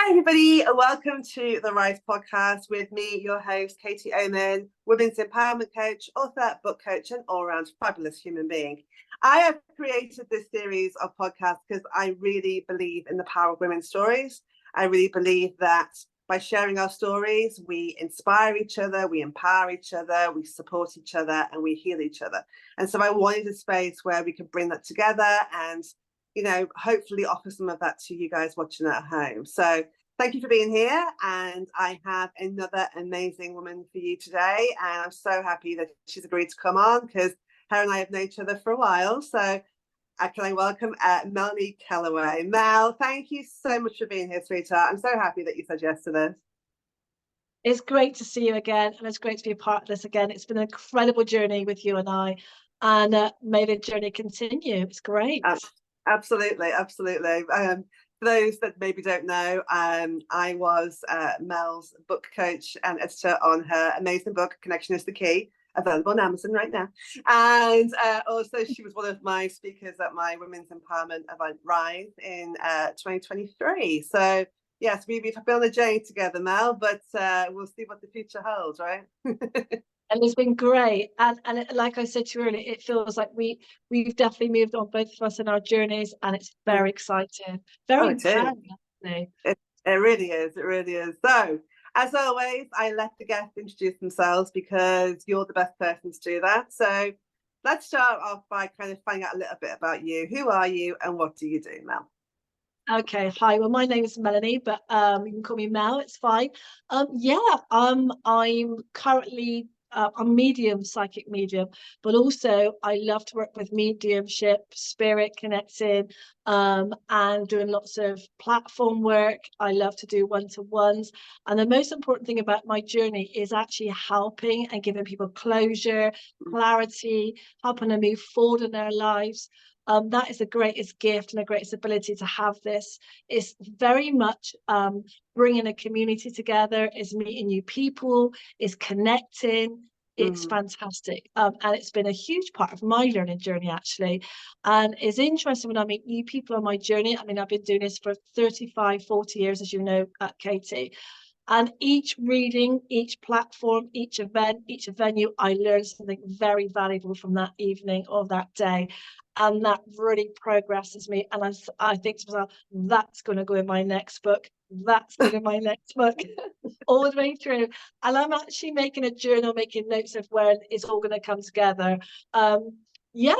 Hi, everybody. Welcome to the Rise podcast with me, your host, Katie Oman, women's empowerment coach, author, book coach, and all-round fabulous human being. I have created this series of podcasts because I really believe in the power of women's stories. I really believe that by sharing our stories, we inspire each other, we empower each other, we support each other, and we heal each other. And so I wanted a space where we could bring that together and hopefully offer some of that to you guys watching at home. So thank you for being here. And I have another amazing woman for you today. And I'm so happy that she's agreed to come on because her and I have known each other for a while. So can I welcome Melanie Kellaway. Mel, thank you so much for being here, sweetheart. I'm so happy that you said yes to this. It's great to see you again. And it's great to be a part of this again. It's been an incredible journey with you and I. And may the journey continue. It's great. Absolutely. For those that maybe don't know, I was Mel's book coach and editor on her amazing book, Connection is the Key, available on Amazon right now. And also she was one of my speakers at my Women's Empowerment event, Rise, in 2023. So yes, we've been on a journey together, Mel, but we'll see what the future holds, right? And it's been great. And like I said to you earlier, it feels like we've definitely moved on, both of us, in our journeys, and it's very exciting. Very empowering, actually. It really is. It really is. So, as always, I let the guests introduce themselves because you're the best person to do that. So let's start off by kind of finding out a little bit about you. Who are you and what do you do, Mel? Okay, hi. Well, my name is Melanie, but you can call me Mel. It's fine. I'm currently a medium, psychic medium, but also I love to work with mediumship, spirit connecting, and doing lots of platform work. I love to do one-to-ones. And the most important thing about my journey is actually helping and giving people closure, clarity, helping them move forward in their lives. That is the greatest gift and the greatest ability to have this. It's very much bringing a community together, is meeting new people, is connecting. It's fantastic. And it's been a huge part of my learning journey, actually. And it's interesting when I meet new people on my journey. I mean, I've been doing this for 35, 40 years, as you know, Katie. And each reading, each platform, each event, each venue, I learned something very valuable from that evening or that day. And that really progresses me. And I think to myself, that's going to go in my next book. That's going in my next book, all the way through. And I'm actually making a journal, making notes of where it's all going to come together.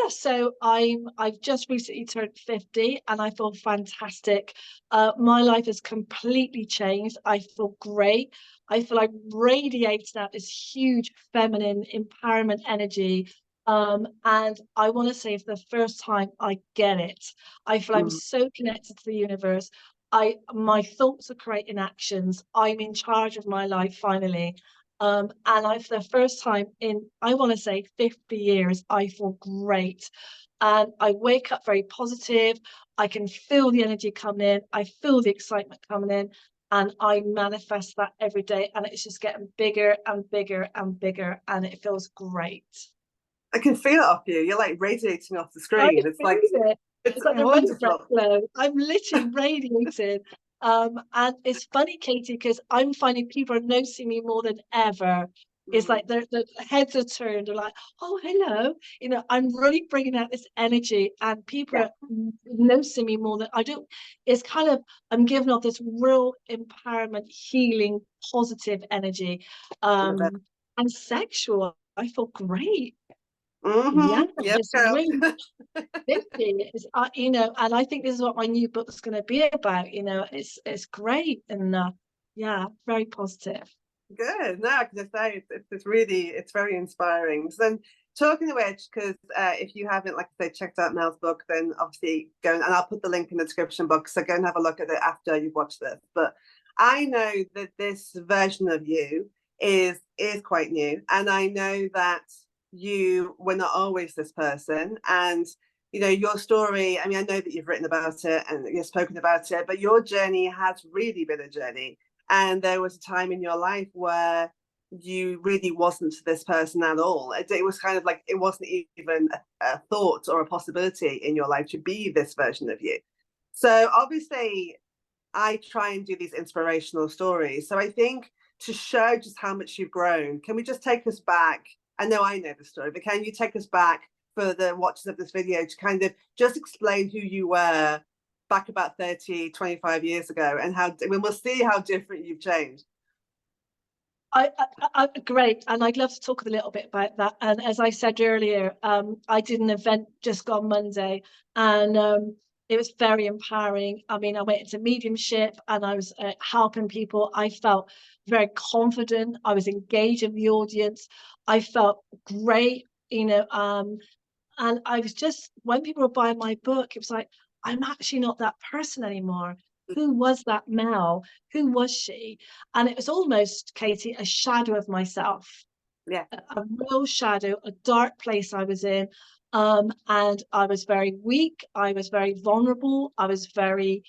So I've just recently turned 50 and I feel fantastic. My life has completely changed. I feel great. I feel like radiating out this huge feminine empowerment energy. And I want to say, for the first time, I get it. I feel I'm so connected to the universe. My thoughts are creating actions. I'm in charge of my life finally. And for the first time in, I want to say, 50 years, I feel great. And I wake up very positive. I can feel the energy coming in. I feel the excitement coming in. And I manifest that every day. And it's just getting bigger and bigger and bigger. And it feels great. I can feel it off you. You're like radiating off the screen. It's like the wonderful glow. I'm literally radiating. And it's funny, Katie, because I'm finding people are noticing me more than ever. It's like their heads are turned. They're like, "Oh, hello." I'm really bringing out this energy, and people are noticing me more than I do. It's kind of, I'm giving off this real empowerment, healing, positive energy, and sexual. I feel great. It's really 50. And I think this is what my new book's going to be about. It's great, and very positive. Good. No, I can just say it's very inspiring. So then, talking of which, because if you haven't, like I say, checked out Mel's book, then obviously go and I'll put the link in the description box. So go and have a look at it after you've watched this. But I know that this version of you is quite new, and I know that you were not always this person. And your story, I mean, I know that you've written about it and you've spoken about it, but your journey has really been a journey. And there was a time in your life where you really wasn't this person at all. It was kind of like it wasn't even a thought or a possibility in your life to be this version of you. So obviously I try and do these inspirational stories. So I think to show just how much you've grown, can we just take us back? I know the story, but can you take us back for the watchers of this video to kind of just explain who you were back about 30, 25 years ago, and how when we'll see how different you've changed. Great, and I'd love to talk a little bit about that. And as I said earlier, I did an event just gone Monday, and it was very empowering. I mean, I went into mediumship, and I was helping people. I felt very confident. I was engaged in the audience. I felt great, and I was just, when people were buying my book, it was like, I'm actually not that person anymore. Who was that Mel? Who was she? And it was almost, Katie, a shadow of myself. Yeah. A real shadow, a dark place I was in. And I was very weak. I was very vulnerable. I was very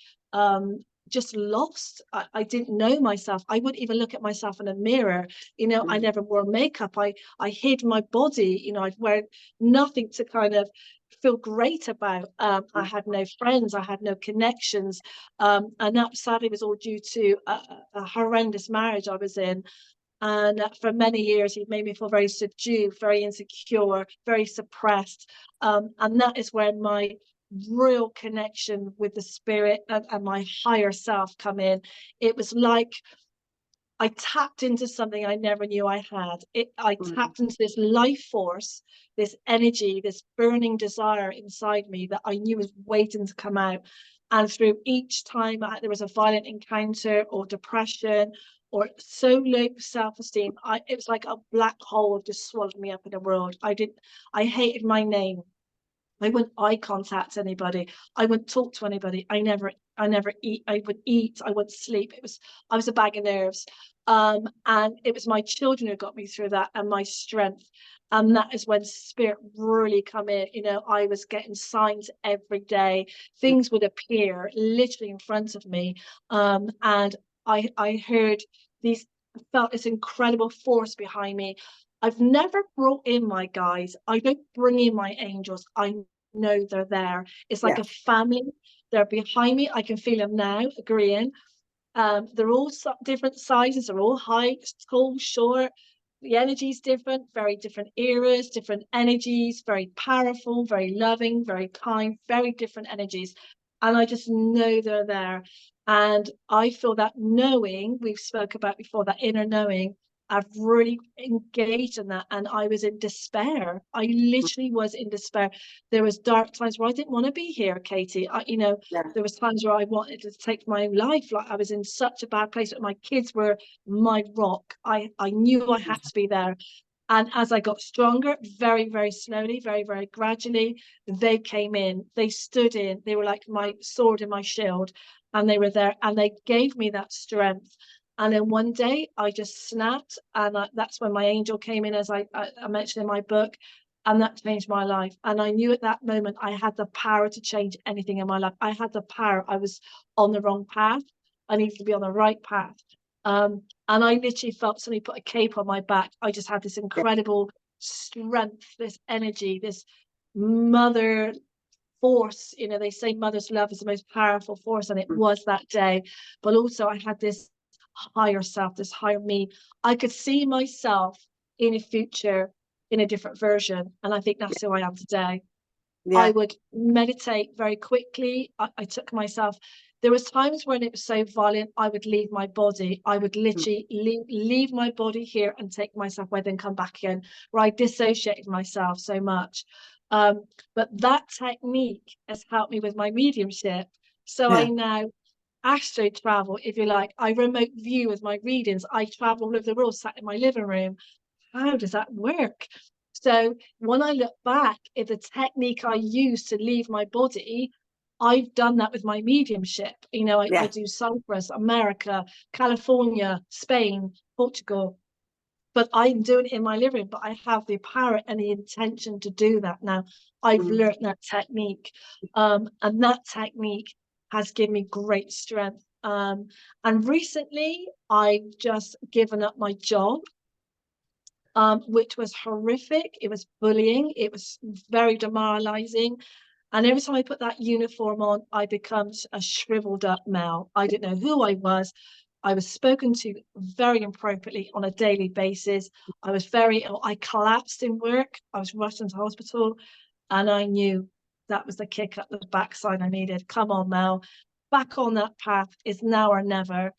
just lost. I didn't know myself. I wouldn't even look at myself in a mirror. I never wore makeup. I hid my body. I'd wear nothing to kind of feel great about. I had no friends. I had no connections. And that sadly was all due to a horrendous marriage I was in. And for many years, it made me feel very subdued, very insecure, very suppressed. And that is when my real connection with the spirit and my higher self come in. It was like I tapped into something I never knew I had. I tapped into this life force, this energy, this burning desire inside me that I knew was waiting to come out. And through each time there was a violent encounter or depression or so low self-esteem, it was like a black hole just swallowed me up in the world. I hated my name. I wouldn't eye contact anybody. I wouldn't talk to anybody. I never eat. I would eat. I wouldn't sleep. I was a bag of nerves. And it was my children who got me through that, and my strength. And that is when spirit really come in. I was getting signs every day. Things would appear literally in front of me. And I heard these, felt this incredible force behind me. I've never brought in my guides. I don't bring in my angels. I know they're there. It's like a family. They're behind me. I can feel them now, agreeing. They're all different sizes. They're all height, tall, short. The energy's different, very different eras, different energies, very powerful, very loving, very kind, very different energies. And I just know they're there. And I feel that knowing, we've spoke about before, that inner knowing, I've really engaged in that, and I was in despair. I literally was in despair. There was dark times where I didn't want to be here, Katie. There was times where I wanted to take my own life. Like, I was in such a bad place. My kids were my rock. I knew I had to be there. And as I got stronger, very, very slowly, very, very gradually, they came in. They stood in. They were like my sword and my shield, and they were there, and they gave me that strength. And then one day I just snapped, and that's when my angel came in, as I mentioned in my book, and that changed my life. And I knew at that moment I had the power to change anything in my life. I had the power. I was on the wrong path. I needed to be on the right path. And I literally felt somebody put a cape on my back. I just had this incredible strength, this energy, this mother force. They say mother's love is the most powerful force, and it was that day. But also I had this higher self, this higher me. I could see myself in a future in a different version, and I think that's who I am today. I would meditate very quickly. I took myself, there was times when it was so violent I would leave my body. I would literally leave my body here and take myself away, then come back again, where I dissociated myself so much. But that technique has helped me with my mediumship. So I now astro travel, if you like. I remote view with my readings. I travel all over the world, sat in my living room. How does that work? So when I look back at the technique I use to leave my body, I've done that with my mediumship. I do Cyprus, America, California, Spain, Portugal, but I'm doing it in my living room. But I have the power and the intention to do that now. I've learned that technique, and that technique has given me great strength. And recently, I've just given up my job, which was horrific. It was bullying. It was very demoralizing. And every time I put that uniform on, I become a shriveled up Mel. I didn't know who I was. I was spoken to very inappropriately on a daily basis. I was very ill. I collapsed in work. I was rushed into hospital, and I knew that was the kick up the backside I needed. Come on, Mel, back on that path. Is now or never.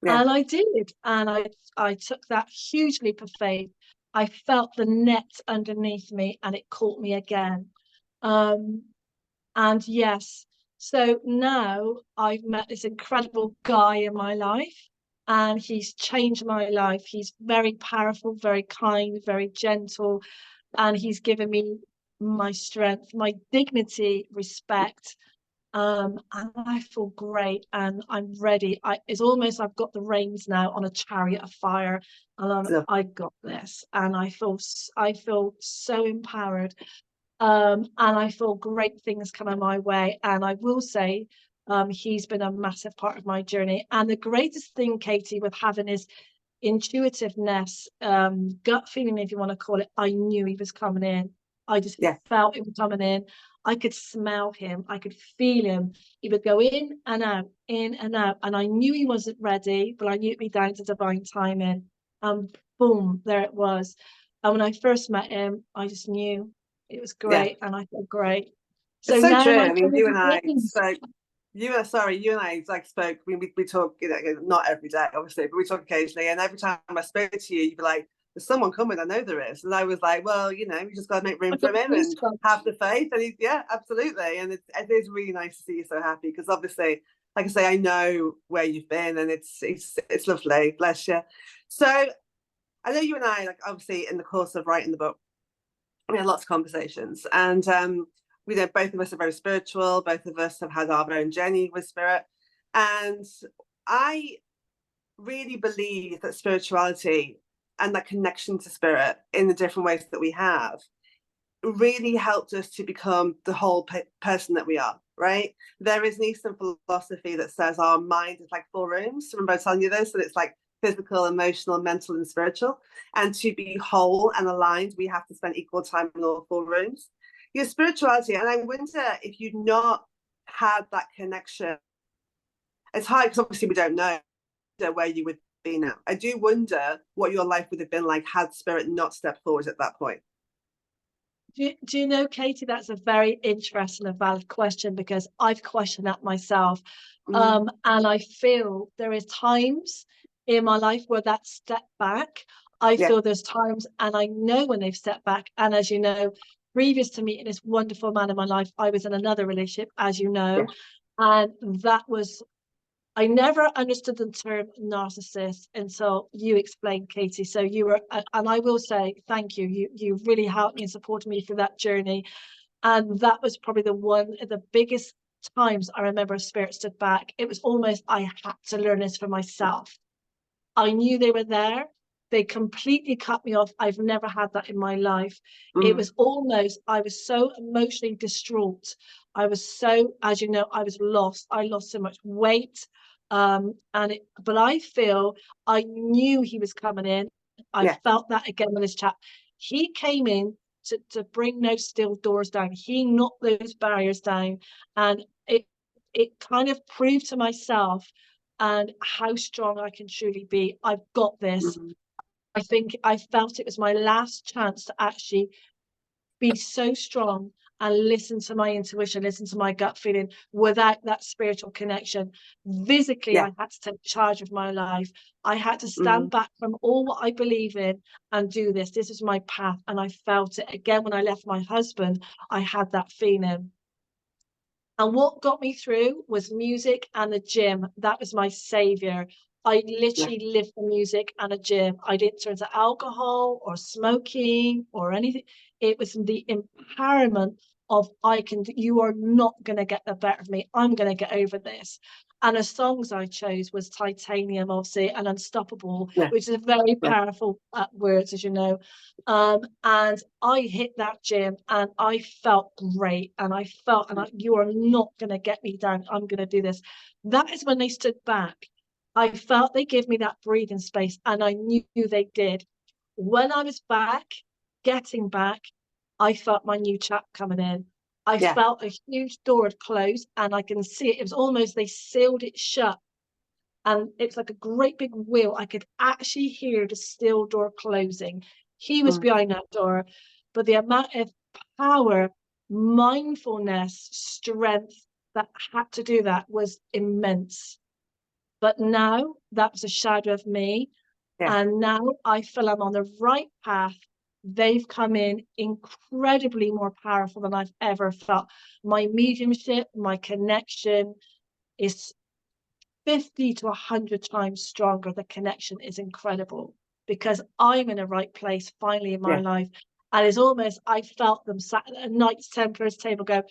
Yeah. And I did. And I took that huge leap of faith. I felt the net underneath me and it caught me again. Um, and yes, so now I've met this incredible guy in my life, and he's changed my life. He's very powerful, very kind, very gentle, and he's given me my strength, my dignity, respect. And I feel great and I'm ready. It's almost I've got the reins now on a chariot of fire, and So, I've got this, and I feel so empowered. And I feel great things coming my way. And I will say, he's been a massive part of my journey. And the greatest thing, Katie, with having his intuitiveness, gut feeling, if you want to call it, I knew he was coming in. I just yeah. felt him coming in. I could smell him. I could feel him. He would go in and out. And I knew he wasn't ready, but I knew it'd be down to divine timing. And boom, there it was. And when I first met him, I just knew it was Yeah. great, and I feel great. It's So so now true. my I mean, you and I dreams. spoke. You and I like spoke. We talk, you know, not every day, obviously, but we talk occasionally. And every time I spoke to you, you'd be like, "There's someone coming. I know there is." And I was like, "Well, you know, we just got to make room I for got him and goosebumps. have the faith." And he's, yeah, absolutely. And it is really nice to see you so happy because obviously, like I say, I know where you've been, and it's lovely. Bless you. So I know you and I, like obviously, in the course of writing the book, we had lots of conversations, and we know both of us are very spiritual. Both of us have had our own journey with spirit, and I really believe that spirituality and that connection to spirit in the different ways that we have really helped us to become the whole person that we are, right? There is an Eastern philosophy that says our mind is like 4 rooms. Remember I was telling you this? And it's like physical, emotional, mental, and spiritual. And to be whole and aligned, we have to spend equal time in all 4 rooms. Your spirituality, and I wonder if you'd not had that connection. It's hard because obviously we don't know where you would be now. I do wonder what your life would have been like had spirit not stepped forward at that point. Do you know, Katie, that's a very interesting and valid question, because I've questioned that myself. Mm. And I feel there is times in my life where that step back, I Yeah. feel there's times, and I know when they've stepped back. And as you know, previous to meeting this wonderful man in my life, I was in another relationship, as you Yeah. know, and that was I never understood the term narcissist until you explained, Katie. So you were, and I will say thank you. You really helped me and supported me through that journey. And that was probably the biggest times I remember spirit stood back. It was almost I had to learn this for myself. I knew they were there. They completely cut me off. I've never had that in my life. It Mm. was almost, I was so emotionally distraught. I was so, as you know, I was lost. I lost so much weight. But I feel I knew he was coming in. I Yeah. felt that again with this chap. He came in to bring those steel doors down. He knocked those barriers down. And it kind of proved to myself and how strong I can truly be. I've got this. Mm. I think I felt it was my last chance to actually be so strong and listen to my intuition, listen to my gut feeling without that spiritual connection. Physically, Yeah. I had to take charge of my life. I had to stand Mm. back from all what I believe in and do this. This is my path. And I felt it again when I left my husband. I had that feeling. And what got me through was music and the gym. That was my savior. I Yeah. literally lived for music and a gym. I didn't turn to alcohol or smoking or anything. It was the empowerment of you are not going to get the better of me. I'm going to get over this. And the songs I chose was Titanium, obviously, and Unstoppable, Yeah. which is a very Yeah. powerful words, as you know. And I hit that gym and I felt great. And I felt, you are not going to get me down. I'm going to do this. That is when they stood back. I felt they gave me that breathing space, and I knew they did. When I was back, getting back, I felt my new chap coming in. I Yeah. felt a huge door had closed, and I can see it. It was almost they sealed it shut, and it's like a great big wheel. I could actually hear the steel door closing. He was Mm. behind that door, but the amount of power, mindfulness, strength that had to do that was immense. But now that was a shadow of me. Yeah. And now I feel I'm on the right path. They've come in incredibly more powerful than I've ever felt. My mediumship, my connection is 50 to 100 times stronger. The connection is incredible because I'm in the right place finally in my Yeah. life. And it's almost, I felt them sat at a Knights Templars table go,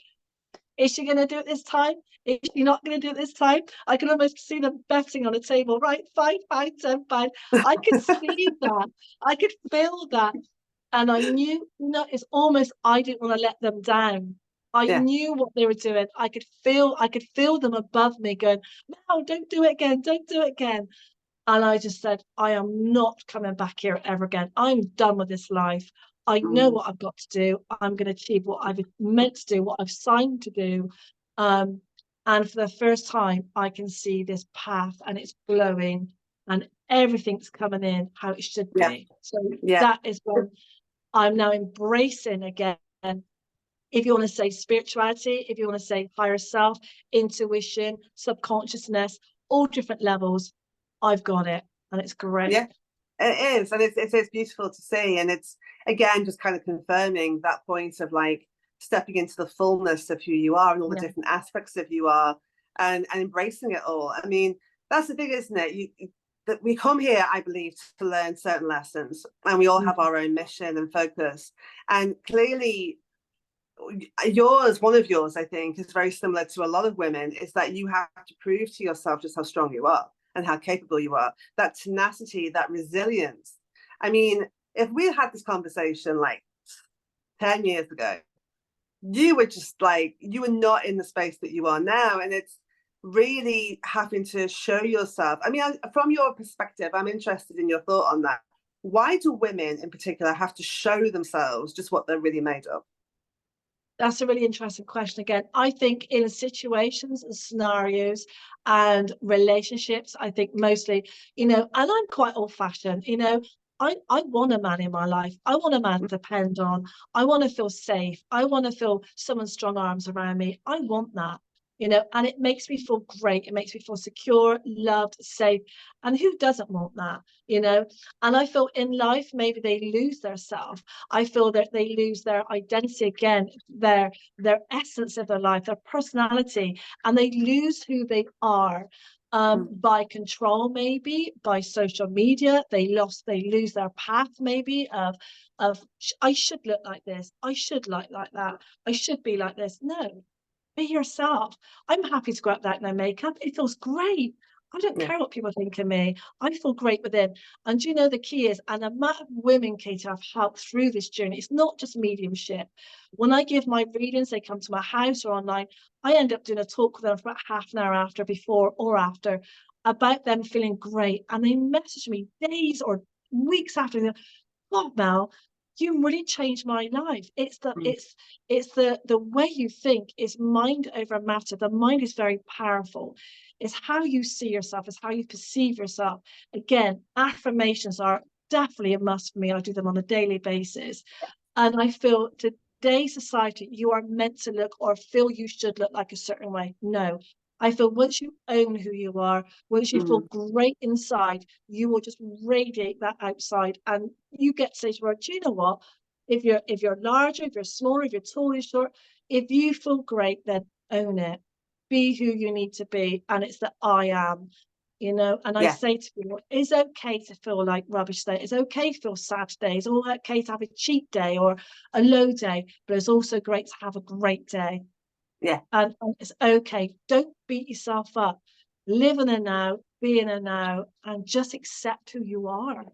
is she going to do it this time? Is she not going to do it this time? I can almost see them betting on a table, right? Fine, fine, 10 fine. I could see that. I could feel that. And I knew, it's almost, I didn't want to let them down. I Yeah. knew what they were doing. I could feel them above me going, no, don't do it again. Don't do it again. And I just said, I am not coming back here ever again. I'm done with this life. I know Mm. what I've got to do. I'm going to achieve what I've meant to do, what I've signed to do. Um, and for the first time, I can see this path and it's glowing and everything's coming in how it should Yeah. be. So Yeah. that is when I'm now embracing again. If you want to say spirituality, if you want to say higher self, intuition, subconsciousness, all different levels, I've got it. And it's great. Yeah. It is, and it's beautiful to see, and it's again just kind of confirming that point of like stepping into the fullness of who you are and all the Yeah. different aspects of you are, and embracing it all. I mean, that's the thing, isn't it? That we come here, I believe, to learn certain lessons, and we all have our own mission and focus. And clearly, one of yours, I think, is very similar to a lot of women, is that you have to prove to yourself just how strong you are and how capable you are. That tenacity, that resilience. I mean, if we had this conversation like 10 years ago, you were just like, you were not in the space that you are now. And it's really having to show yourself. I mean, from your perspective, I'm interested in your thought on that. Why do women in particular have to show themselves just what they're really made of? That's a really interesting question. Again, I think in situations and scenarios and relationships, I think mostly, and I'm quite old fashioned, I want a man in my life. I want a man to depend on. I want to feel safe. I want to feel someone's strong arms around me. I want that, and it makes me feel great. It makes me feel secure, loved, safe. And who doesn't want that? And I feel in life, maybe they lose their self. I feel that they lose their identity again, their essence of their life, their personality, and they lose who they are. By control, maybe by social media, they lose their path, maybe of I should look like this, I should like that, I should be like this. No, be yourself. I'm happy to go out without no makeup. It feels great. I don't Yeah. care what people think of me. I feel great within. And the key is, and the amount of women, Katie, I've helped through this journey, it's not just mediumship. When I give my readings, they come to my house or online, I end up doing a talk with them for about half an hour after, before or after, about them feeling great. And they message me days or weeks after. God, Mel, you really changed my life. It's the way you think is mind over matter. The mind is very powerful. It's how you see yourself, it's how you perceive yourself. Again, affirmations are definitely a must for me. I do them on a daily basis. And I feel today's society, you are meant to look or feel you should look like a certain way. No. I feel once you own who you are, once you feel great inside, you will just radiate that outside. And you get to say to her, do you know what? If you're larger, if you're smaller, if you're tall, or short, if you feel great, then own it. Be who you need to be. And it's the I am. And I Yeah. say to people, it's okay to feel like rubbish today. It's okay to feel sad today. It's all okay to have a cheat day or a low day, but it's also great to have a great day. Yeah. And it's okay. Don't beat yourself up. Live in a now, be in a now, and just accept who you are.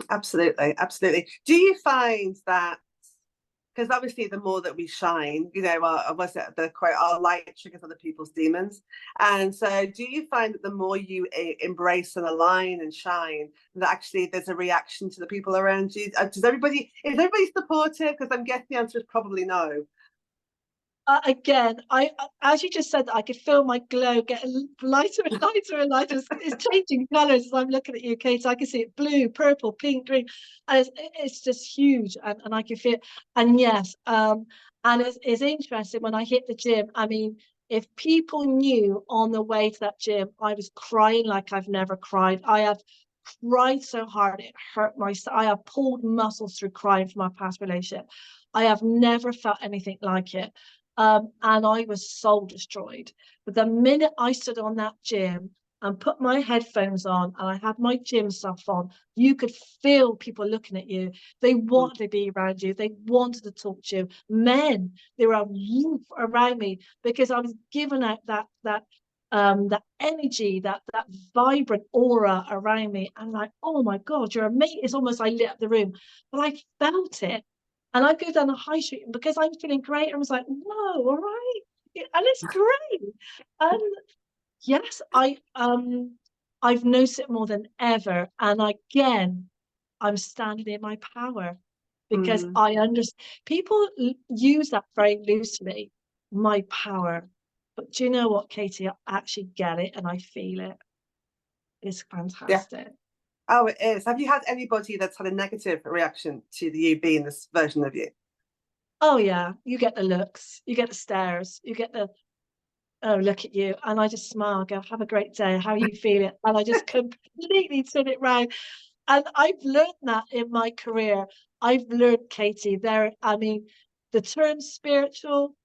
Absolutely. Absolutely. Do you find that, because obviously the more that we shine, was it the quote, our light triggers other people's demons. And so do you find that the more you embrace and align and shine, that actually there's a reaction to the people around you? Is everybody supportive? Because I'm guessing the answer is probably no. Again, as you just said, I could feel my glow getting lighter and lighter and lighter. It's changing colours as I'm looking at you, Kate. I can see it blue, purple, pink, green, and it's just huge, and I can feel it. And yes, and it's interesting when I hit the gym. I mean, if people knew on the way to that gym, I was crying like I've never cried. I have cried so hard it hurt my. I have pulled muscles through crying from my past relationship. I have never felt anything like it. And I was soul destroyed. But the minute I stood on that gym and put my headphones on and I had my gym stuff on, you could feel people looking at you. They wanted to be around you. They wanted to talk to you. Men, they were around me because I was giving out that energy, that vibrant aura around me. And like, oh my God, you're amazing. It's almost like lit up the room. But I felt it. And I go down the high street, and because I'm feeling great, I was like, whoa, all right. And it's great. And yes, I've noticed it more than ever. And again, I'm standing in my power because Mm. I understand people use that very loosely, my power. But do you know what, Katie? I actually get it and I feel it. It's Yeah. fantastic. Oh, it is. Have you had anybody that's had a negative reaction to you being this version of you? Oh yeah, you get the looks, you get the stares, you get the oh, look at you. And I just smile, go, have a great day. How are you feeling? And I just completely turn it round. And I've learned that in my career. I've learned, Katie, I mean, the term spiritual,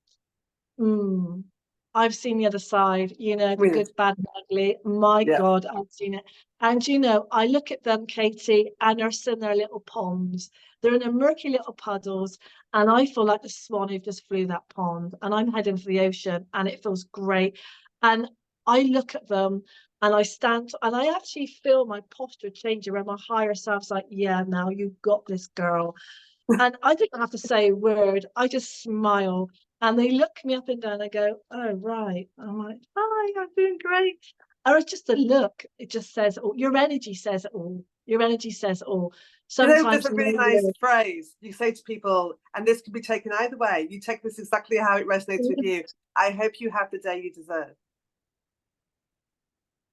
I've seen the other side, the Really? good, bad, and ugly. My Yeah. God, I've seen it. And I look at them, Katie, and they're in their little ponds. They're in their murky little puddles, and I feel like the swan who just flew that pond. And I'm heading for the ocean, and it feels great. And I look at them, and I stand, and I actually feel my posture changing where my higher self's like, yeah, now you've got this, girl. And I didn't have to say a word. I just smile. And they look me up and down. I go, oh, right. I'm like, hi, I'm doing great. Or it's just a look. It just says, oh, your energy says it all. Your energy says it all. There's Sometimes a no really nice word. phrase you say to people, and this can be taken either way. You take this exactly how it resonates with you. I hope you have the day you deserve.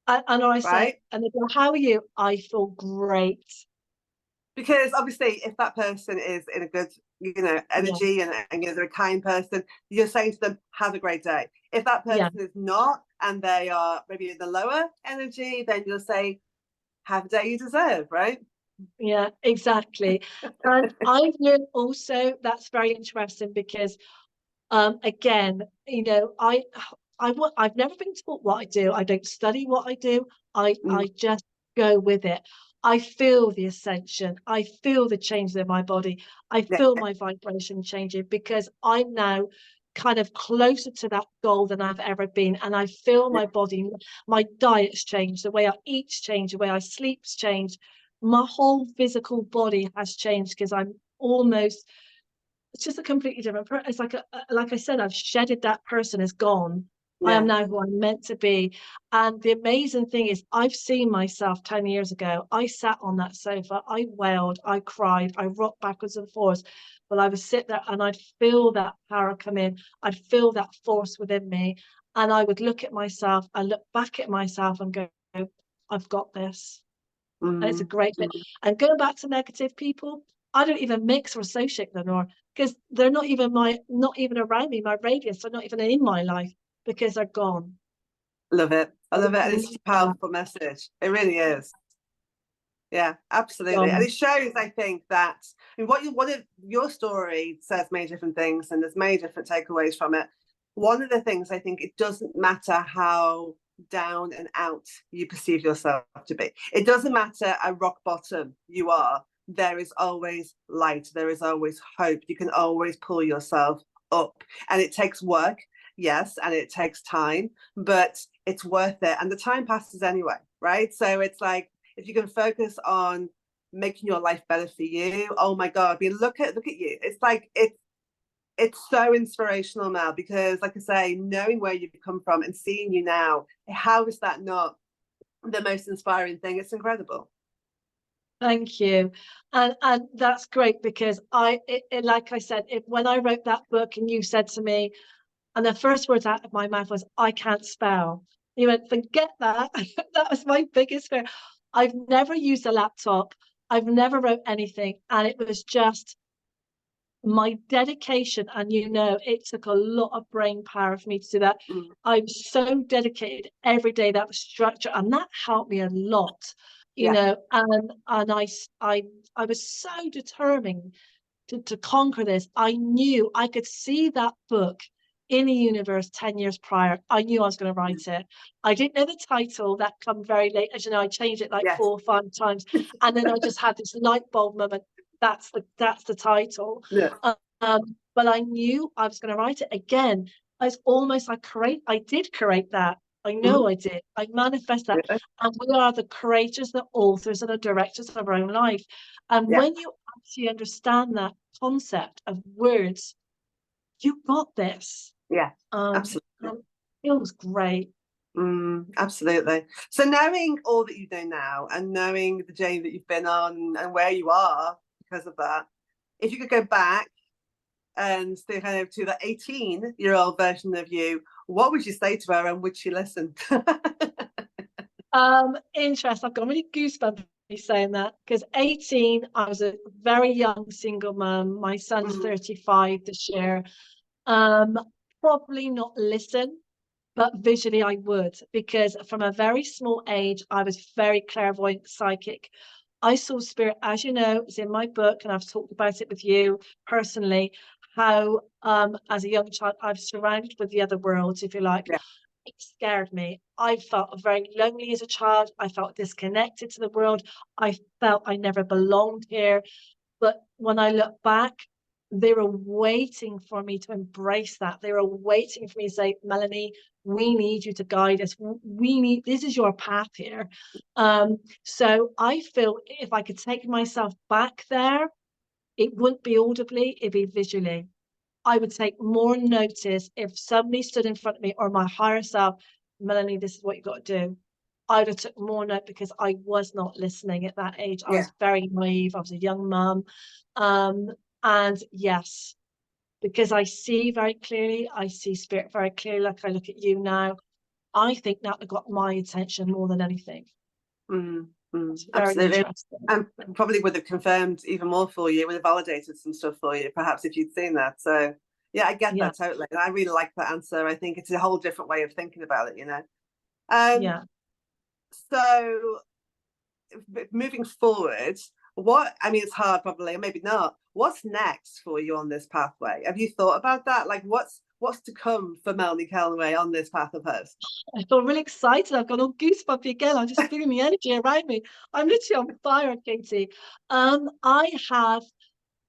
And I say, Right? and they go, how are you? I feel great. Because obviously, if that person is in a good, Yeah, energy and they're a kind person, you're saying to them, have a great day. If that yeah, person is not, and they are maybe in the lower energy, then you'll say, have a day you deserve, right? yeah, exactly. And I've learned also that's very interesting because again, I've never been taught what I do. I don't study what I do. Mm, I just go with it. I feel the ascension. I feel the changes in my body. I yeah. feel my vibration changing because I'm now kind of closer to that goal than I've ever been. And I feel Yeah. my body, my diet's changed, the way I eat's changed, the way I sleep's changed. My whole physical body has changed because I'm almost it's just a completely different person. It's like I said, I've shedded that person is gone. I am Yeah. now who I'm meant to be. And the amazing thing is I've seen myself 10 years ago. I sat on that sofa, I wailed, I cried, I rocked backwards and forwards. But I would sit there and I'd feel that power come in. I'd feel that force within me. And I would look at myself, I look back at myself and go, I've got this. And it's a Mm, great bit. mm. And going back to negative people, I don't even mix or associate them or because they're not even around me, my radius, they're not even in my life because they're gone. Love it. I I love it. And it's love such a that. powerful message. It really is. Yeah, absolutely. And Gone. it shows, I think, that one of your story says many different things, and there's many different takeaways from it. One of the things I think it doesn't matter how down and out you perceive yourself to be. It doesn't matter at rock bottom you are. There is always light. There is always hope. You can always pull yourself up, and it takes work, yes, and it takes time, but it's worth it. And the time passes anyway, right? So it's like if you can focus on making your life better for you, oh my God, I mean, look at you. It's like it's so inspirational, Mel, because like I say, knowing where you've come from and seeing you now, how is that not the most inspiring thing? It's incredible. Thank you. And that's great because like I said, when I wrote that book and you said to me, And the first words out of my mouth was, I can't spell. He went, forget that. That was my biggest fear. I've never used a laptop. I've never wrote anything. And it was just my dedication. And, you know, it took a lot of brain power for me to do that. Mm. I'm so dedicated every day. That was structure. And that helped me a lot, you Yeah. know, and I was so determined to conquer this. I knew I could see that book in the universe 10 years prior. I knew I was going to write it. I didn't know the title. That come very late. As you know, I changed it like Yes. 4 or 5 times. And then I just had this light bulb moment. That's the title. Yeah. But I knew I was going to write it again. It's almost like I did create that. I know Mhm. I did. I manifest that. Yeah. And we are the creators, the authors, and the directors of our own life. And Yeah. when you actually understand that concept of words, you got this. Yeah. And Absolutely. it was great. Absolutely. So knowing all that you know now and knowing the journey that you've been on and where you are because of that, if you could go back and stay kind of to the 18-year-old version of you, what would you say to her and would she listen? Interest. I've got really goosebumps saying that because 18, I was a very young single mum. My son's 35 this year. Um, Probably not listen, but visually I would, because from a very small age, I was very clairvoyant, psychic. I saw spirit, as you know, it's in my book, and I've talked about it with you personally, how as a young child, I was surrounded with the other worlds, if you like. Yeah. It scared me. I felt very lonely as a child. I felt disconnected to the world. I felt I never belonged here. But when I look back, they were waiting for me to embrace that. They were waiting for me to say, Melanie, we need you to guide us. This is your path here. So I feel if I could take myself back there, it wouldn't be audibly, it'd be visually. I would take more notice if somebody stood in front of me or my higher self, Melanie, this is what you got to do. I would have took more note because I was not listening at that age. I Yeah. was very naive. I was a young mum. And yes, because I see very clearly, I see spirit very clearly, like I look at you now. I think that got my attention more than anything. It's very Absolutely. interesting. And probably would have confirmed even more for you, would have validated some stuff for you, perhaps if you'd seen that. So yeah, I get Yeah, that totally. And I really like that answer. I think it's a whole different way of thinking about it, you know. Um, yeah. so moving forward, I mean, it's hard probably, maybe not. What's next for you on this pathway? Have you thought about that? Like what's to come for Melanie Kellaway on this path of hers? I feel really excited. I've got all goosebumpy again. I'm just feeling the energy around me. I'm literally on fire, Katie. I have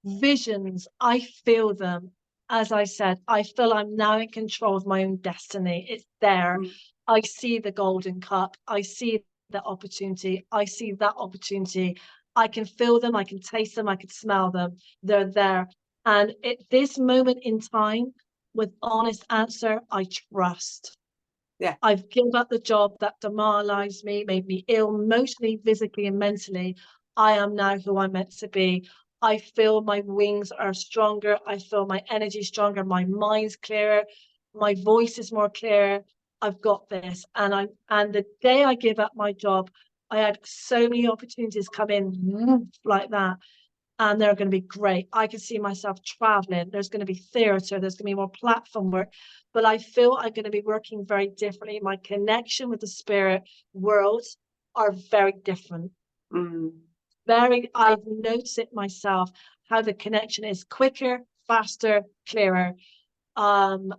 visions. I feel them. As I said, I feel I'm now in control of my own destiny. It's there. Mm. I see the golden cup. I see the opportunity. I see that opportunity. I can feel them. I can taste them. I can smell them. They're there. And at this moment in time, with honest answer, I trust. Yeah. I've given up the job that demoralized me, made me ill emotionally, physically, and mentally. I am now who I'm meant to be. I feel my wings are stronger. I feel my energy stronger. My mind's clearer. My voice is more clear. I've got this. And the day I give up my job, I had so many opportunities come in like that, and they're going to be great. I can see myself traveling. There's going to be theatre. There's going to be more platform work. But I feel I'm going to be working very differently. My connection with the spirit worlds are very different. Mm. I've noticed it myself, how the connection is quicker, faster, clearer. And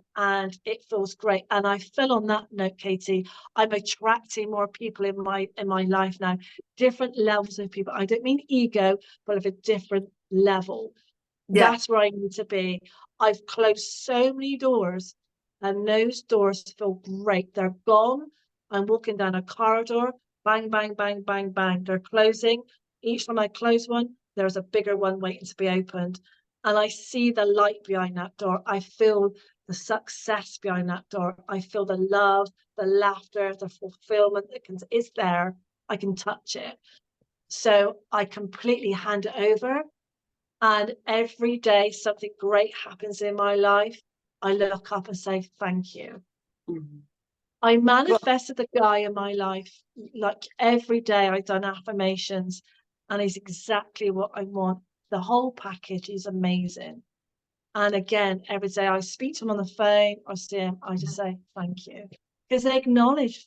it feels great. And I feel on that note, Katie, I'm attracting more people in my life now, different levels of people. I don't mean ego, but of a different level. Yeah. That's where I need to be. I've closed so many doors, and those doors feel great. They're gone. I'm walking down a corridor, bang, bang, bang, bang, bang. They're closing. Each time I close one, there's a bigger one waiting to be opened. And I see the light behind that door. I feel the success behind that door. I feel the love, the laughter, the fulfillment is there. I can touch it. So I completely hand it over. And every day something great happens in my life. I look up and say thank you. Mhm. I Well, manifested the guy in my life. Like every day I've done affirmations, and he's exactly what I want. The whole package is amazing. And again, every day I speak to him on the phone or see him, I just say thank you. Because yeah. they acknowledge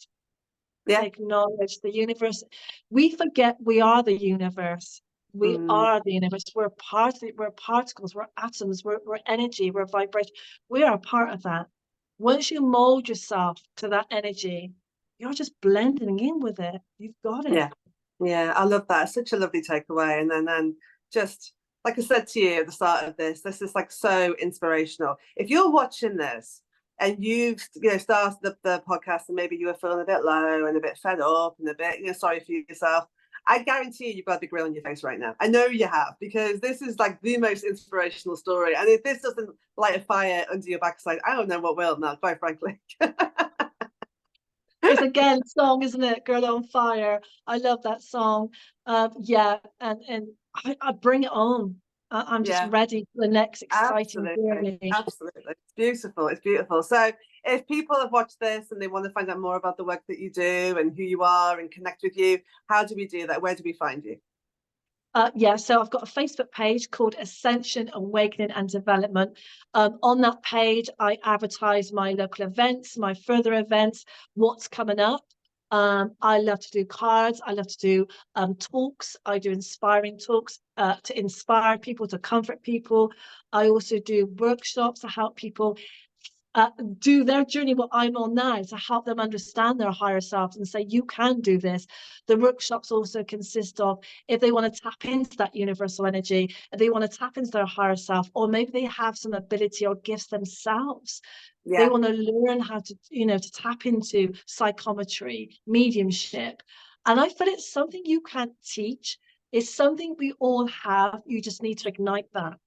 the universe. We forget we are the universe. We Mm, are the universe. We're part of it. We're particles. We're atoms. We're energy. We're vibration. We are a part of that. Once you mold yourself to that energy, you're just blending in with it. You've got it. yeah. Yeah, I love that. It's such a lovely takeaway. And then just like I said to you at the start of this is like so inspirational. If you're watching this and you've started the podcast and maybe you were feeling a bit low and a bit fed up and a bit sorry for yourself, I guarantee you've got the grill on your face right now. I know you have, because this is like the most inspirational story. And if this doesn't light a fire under your backside, I don't know what will now, quite frankly. It's again a song, isn't it? Girl on Fire. I love that song. Yeah, and I bring it on. I'm just Yeah. ready for the next exciting Absolutely, journey. absolutely. It's beautiful. It's beautiful. So, if people have watched this and they want to find out more about the work that you do and who you are and connect with you, how do we do that? Where do we find you? Yeah, so I've got a Facebook page called Ascension, Awakening and Development. On that page, I advertise my local events, my further events, what's coming up. I love to do cards. I love to do talks. I do inspiring talks to inspire people, to comfort people. I also do workshops to help people do their journey, what I'm on now, to help them understand their higher selves and say, you can do this. The workshops also consist of, if they want to tap into that universal energy, if they want to tap into their higher self, or maybe they have some ability or gifts themselves. They Yeah. want to learn how to, to tap into psychometry, mediumship. And I feel it's something you can't teach. It's something we all have. You just need to ignite that.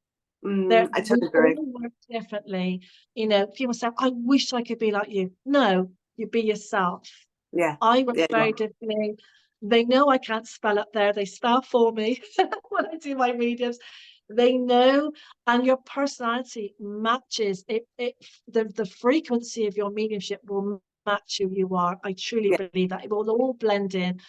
I We totally agree. all work differently. People say, I wish I could be like you. No, you be yourself. Yeah. I work Yeah. very differently. They know I can't spell up there. They spell for me when I do my mediums. They know, and your personality matches it. The frequency of your mediumship will match who you are. I truly Yeah. believe that it will all blend in.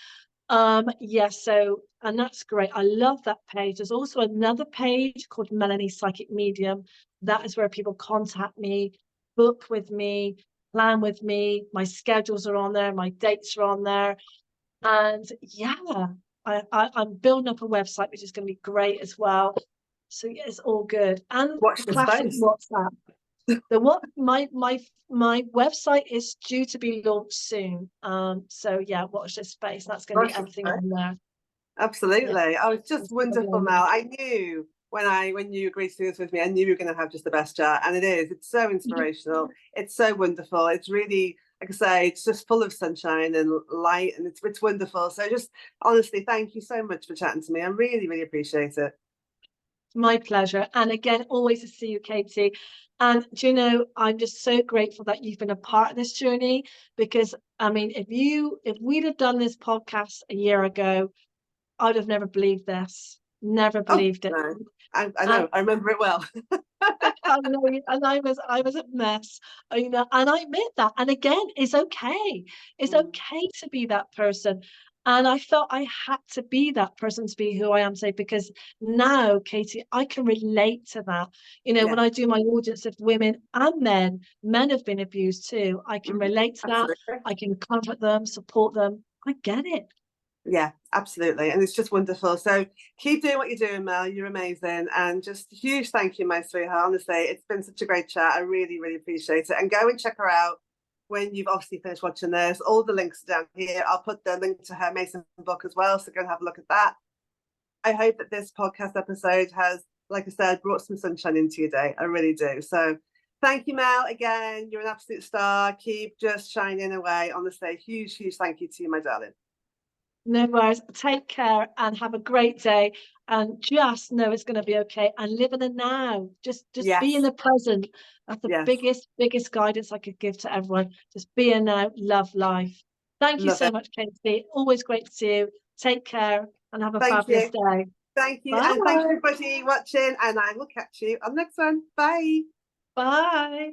Yes, so, and that's great. I love that page. There's also another page called Melanie Psychic Medium. That is where people contact me, book with me, plan with me. My schedules are on there, my dates are on there. And yeah, I'm building up a website, which is going to be great as well. So yeah, it's all good. And Watch the classic space. WhatsApp. The what my website is due to be launched soon. So yeah, watch this space. That's going to be Watch the everything space. on there. Yeah, Absolutely. Oh, it's just it's gonna be wonderful, on Mel. there. I knew when you agreed to do this with me, I knew we were going to have just the best chat, and it is. It's so inspirational. It's so wonderful. It's really, like I say, it's just full of sunshine and light, and it's wonderful. So just honestly, thank you so much for chatting to me. I really, really appreciate it. My pleasure. And again, always to see you, Katie. And do you know, I'm just so grateful that you've been a part of this journey, because I mean, if we'd have done this podcast a year ago, I'd have never believed this. Never Oh believed it. no, I And know. I remember it well. I know, and I was a mess, and I admit that. And again, it's okay. It's Mm, okay to be that person. And I felt I had to be that person to be who I am today, because now, Katie, I can relate to that. yeah, When I do my audience of women and men have been abused too. I can relate to that. absolutely. I can comfort them, support them. I get it. Yeah, absolutely. And it's just wonderful. So keep doing what you're doing, Mel. You're amazing. And just huge thank you, my sweetheart. Honestly, it's been such a great chat. I really, really appreciate it. And go and check her out when you've obviously finished watching this. All the links are down here. I'll put the link to her Mason book as well. So go and have a look at that. I hope that this podcast episode has, like I said, brought some sunshine into your day. I really do. So thank you, Mel. Again, you're an absolute star. Keep just shining away. Honestly, huge, huge thank you to you, my darling. No worries. Take care and have a great day. And just know it's going to be okay. And live in the now. Just be in Yes, the present. That's the yes. biggest guidance I could give to everyone. Just be in now. Love life. Thank you Love so it. much, Katie. Always great to see you. Take care and have a Thank fabulous you. day. Thank you. And thank you, Bye. everybody watching. And I will catch you on the next one. Bye. Bye.